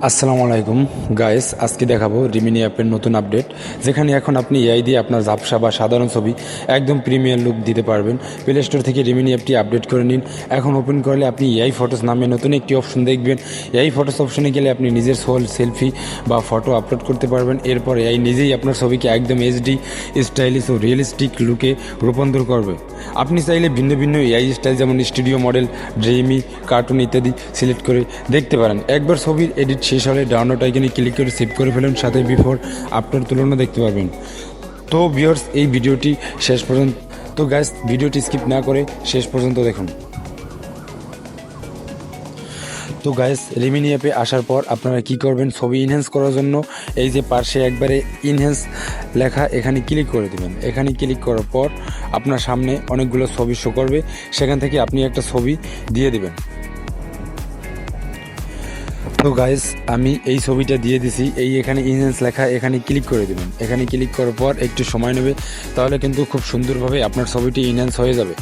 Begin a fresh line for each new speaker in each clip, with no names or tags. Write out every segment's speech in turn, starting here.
আসসালামু আলাইকুম গাইস, আজকে দেখাবো রিমিনি অ্যাপের নতুন আপডেট, যেখানে এখন আপনি এআই দিয়ে আপনার ঝাপসা বা সাধারণ ছবি একদম প্রিমিয়ার লুক দিতে পারবেন। প্লে স্টোর থেকে রিমিনি অ্যাপটি আপডেট করে নিন। এখন ওপেন করলে আপনি এআই ফটোস নামে নতুন একটি অপশন দেখবেন। এআই ফটোস অপশনে গেলে আপনি নিজের সেলফি বা ফটো আপলোড করতে পারবেন। এরপর এআই নিজেই আপনার ছবিকে একদম এইচডি, স্টাইলিশ ও রিয়েলিস্টিক লুকে রূপান্তর করবে। আপনি চাইলে ভিন্ন ভিন্ন এআই স্টাইল যেমন স্টুডিও মডেল, ড্রিমি, কার্টুন ইত্যাদি সিলেক্ট করে দেখতে পারেন। একবার ছবির এডিট শেষ হলে ডাউনলোড আইকনে ক্লিক করে সেভ করে ফেলুন, সাথে বিফোর আফটার তুলনা দেখতে পারবেন। তো ভিউয়ার্স, এই ভিডিওটি শেষ পর্যন্ত গাইস ভিডিওটি স্কিপ না করে শেষ পর্যন্ত দেখুন। তো গাইস, রিমিনি অ্যাপে আসার পর আপনারা কি করবেন, ছবি ইনহ্যান্স করার জন্য এই যে পাশে একবারে ইনহ্যান্স লেখা, এখানে ক্লিক করে দেবেন। এখানে ক্লিক করার পর আপনার সামনে অনেকগুলো ছবি শো করবে, সেখান থেকে আপনি একটা ছবি দিয়ে দেবেন। তো গাইস, আমি এই ছবিটা দিয়ে দিছি। এখানে ইনহ্যান্স লেখা, এখানে ক্লিক করে দেবেন। এখানে ক্লিক করার পর একটু সময় নেবে, তাহলে কিন্তু খুব সুন্দরভাবে আপনার ছবিটি ইনহ্যান্স হয়ে যাবে।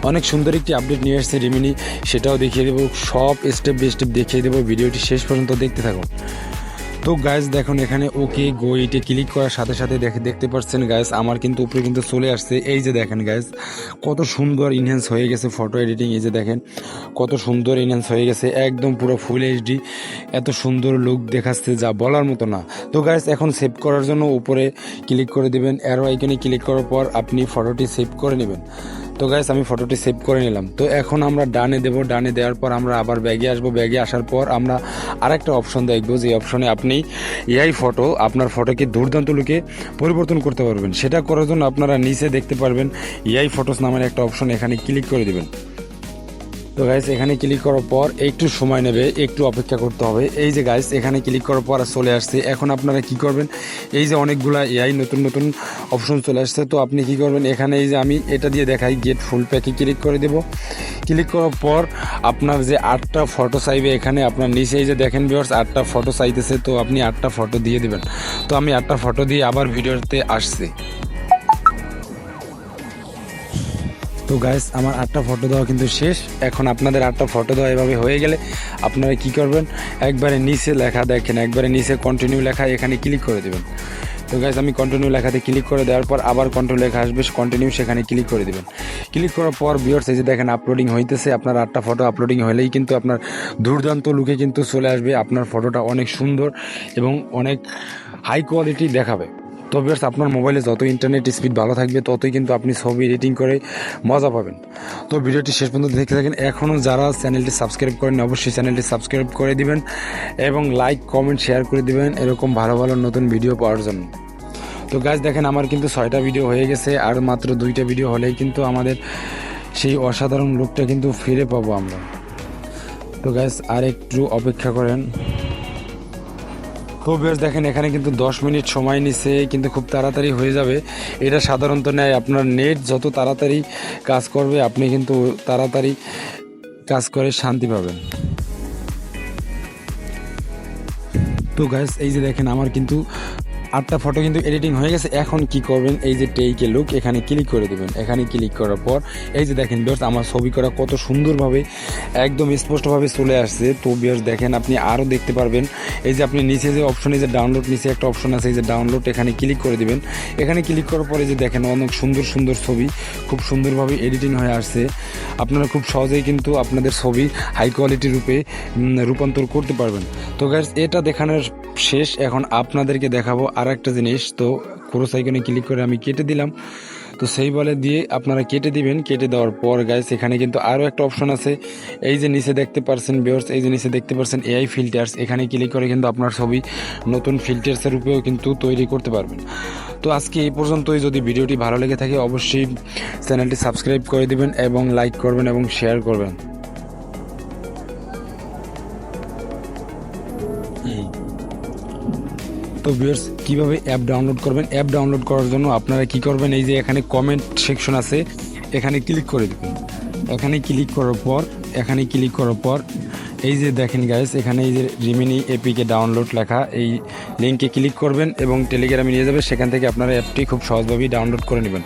অনেক সুন্দর একটি আপডেট নিয়ে আসছে রিমিনি, সেটাও দেখিয়ে দেবো। সব স্টেপ বাই স্টেপ দেখিয়ে দেবো, ভিডিওটি শেষ পর্যন্ত দেখতে থাকুন। তো গাইস দেখুন, এখানে ওকে গো ইটে ক্লিক করার সাথে সাথে দেখতে পাচ্ছেন গাইস, আমার কিন্তু উপরে কিন্তু চলে আসছে। এই যে দেখেন গাইস, কত সুন্দর ইনহ্যান্স হয়ে গেছে ফটো এডিটিং। এই যে দেখেন কত সুন্দর ইনহ্যান্স হয়ে গেছে, একদম পুরো ফুল এইচডি, এত সুন্দর লুক দেখাচ্ছে যা বলার মতো না। তো গাইস, এখন সেভ করার জন্য উপরে ক্লিক করে দিবেন। অ্যারো আইকনে ক্লিক করার পর আপনি ফটোটি সেভ করে নেবেন। তো গাইস, আমি ফটোটি সেভ করে নিলাম। তো এখন আমরা ডানে দেব। ডানে দেওয়ার পর আমরা আবার ব্যাগে আসবো। ব্যাগে আসার পর আমরা আরেকটা অপশন দেখবো, যে অপশনে আপনি এআই ফটো, আপনার ফটোকে দুর্দান্ত লুকে পরিবর্তন করতে পারবেন। সেটা করার জন্য আপনারা নিচে দেখতে পারবেন এআই ফটোস নামের একটা অপশন, এখানে ক্লিক করে দেবেন। তো গাইস, এখানে ক্লিক করার পর একটু সময় নেবে, একটু অপেক্ষা করতে হবে। এই যে গাইস, এখানে ক্লিক করার পর চলে আসছে। এখন আপনারা কি করবেন, এই যে অনেকগুলা এআই নতুন নতুন অপশন চলে আসছে, তো আপনি কি করবেন, এখানে এই যে আমি এটা দিয়ে দেখাই, গেট ফুল প্যাকে ক্লিক করে দেব। ক্লিক করার পর আপনার যে 8টা ফটো চাইবে, এখানে আপনার নিচে এই যে দেখেন ভিউয়ার্স, 8টা ফটো চাইতেছে, তো আপনি 8টা ফটো দিয়ে দেবেন। তো আমি 8টা ফটো দিয়ে আবার ভিডিওতে আসছি। তো গাইস, আমার 8টা ফটো দেওয়া কিন্তু শেষ। এখন আপনাদের 8টা ফটো দেওয়া এভাবে হয়ে গেলে আপনারা কি করবেন, একবারে নিচে লেখা দেখেন, একবারে নিচে কন্টিনিউ লেখা, এখানে ক্লিক করে দেবেন। তো গাইস, আমি কন্টিনিউ লেখাতে ক্লিক করে দেওয়ার পর আবার কন্টিনিউ লেখা আসবে, কন্টিনিউ, সেখানে ক্লিক করে দেবেন। ক্লিক করার পর ভিউয়ার্স, এই যে দেখেন আপলোডিং হইতেছে। আপনার 8টা ফটো আপলোডিং হলেই কিন্তু আপনার দুর্দান্ত লুকে কিন্তু চলে আসবে। আপনার ফটোটা অনেক সুন্দর এবং অনেক হাই কোয়ালিটি দেখাবে। তো ভিউয়ার্স, আপনার মোবাইলে যত ইন্টারনেট স্পিড ভালো থাকবে, ততই কিন্তু আপনি ছবি এডিটিং করে মজা পাবেন। তো ভিডিওটি শেষ পর্যন্ত দেখতে থাকেন। এখনও যারা চ্যানেলটি সাবস্ক্রাইব করেন, অবশ্যই চ্যানেলটি সাবস্ক্রাইব করে দিবেন এবং লাইক, কমেন্ট, শেয়ার করে দিবেন এরকম ভালো ভালো নতুন ভিডিও পাওয়ার জন্য। তো গাইস দেখেন, আমার কিন্তু 6টা ভিডিও হয়ে গেছে, আর মাত্র 2টা ভিডিও হলেই কিন্তু আমাদের সেই অসাধারণ লুকটা কিন্তু ফিরে পাবো আমরা। তো গাইস, আর একটু অপেক্ষা করেন। তো ভিউয়ার্স দেখেন, এখানে কিন্তু 10 মিনিট সময় নিছে, কিন্তু খুব তাড়াতাড়ি হয়ে যাবে। এটা সাধারণত নেয়, আপনার নেট যত তাড়াতাড়ি কাজ করবে, আপনি কিন্তু তাড়াতাড়ি কাজ করে শান্তি পাবেন। তো গাইস, এই যে দেখেন, আমার কিন্তু 8টা ফটো কিন্তু এডিটিং হয়ে গেছে। এখন কি করবেন, এই যে টেইকে লুক, এখানে ক্লিক করে দেবেন। এখানে ক্লিক করার পর এই যে দেখেন ভিউয়ার্স, আমার ছবি করা কত সুন্দরভাবে একদম স্পষ্টভাবে চলে আসছে। তো ভিউয়ার্স দেখেন, আপনি আরও দেখতে পারবেন। এই যে আপনি নিচে যে অপশন, এই যে ডাউনলোড, নিচে একটা অপশন আছে, এই যে ডাউনলোড, এখানে ক্লিক করে দেবেন। এখানে ক্লিক করার পরে যে দেখেন অনেক সুন্দর সুন্দর ছবি খুব সুন্দরভাবে এডিটিং হয়ে আসছে। আপনারা খুব সহজেই কিন্তু আপনাদের ছবি হাই কোয়ালিটি রূপে রূপান্তর করতে পারবেন। তো গাইস, এটা দেখানোর শেষ। এখন আপনাদেরকে দেখাবো আর একটা জিনিস। তো ক্রস আইকনে ক্লিক করে আমি কেটে দিলাম। তো সেই বলে দিয়ে আপনারা কেটে দিবেন। কেটে দেওয়ার পর গাইস, এখানে কিন্তু আরও একটা অপশন আছে, এই যে নিচে দেখতে পারছেন ভিউয়ার্স, এই যে নিচে দেখতে পারছেন এআই ফিল্টার্স, এখানে ক্লিক করে কিন্তু আপনার ছবি নতুন ফিল্টার্সের রূপেও কিন্তু তৈরি করতে পারবেন। তো আজকে এই পর্যন্তই। যদি ভিডিওটি ভালো লেগে থাকে, অবশ্যই চ্যানেলটি সাবস্ক্রাইব করে দিবেন এবং লাইক করবেন এবং শেয়ার করবেন। তো ভিউয়ার্স, কীভাবে অ্যাপ ডাউনলোড করবেন, অ্যাপ ডাউনলোড করার জন্য আপনারা কি করবেন, এই যে এখানে কমেন্ট সেকশন আছে, এখানে ক্লিক করে দেবেন। এখানে ক্লিক করার পর এই যে দেখেন গাইস, এখানে এই যে রিমিনি এপিকে ডাউনলোড লেখা, এই লিঙ্কে ক্লিক করবেন এবং টেলিগ্রামে নিয়ে যাবে। সেখান থেকে আপনারা অ্যাপটি খুব সহজভাবেই ডাউনলোড করে নেবেন।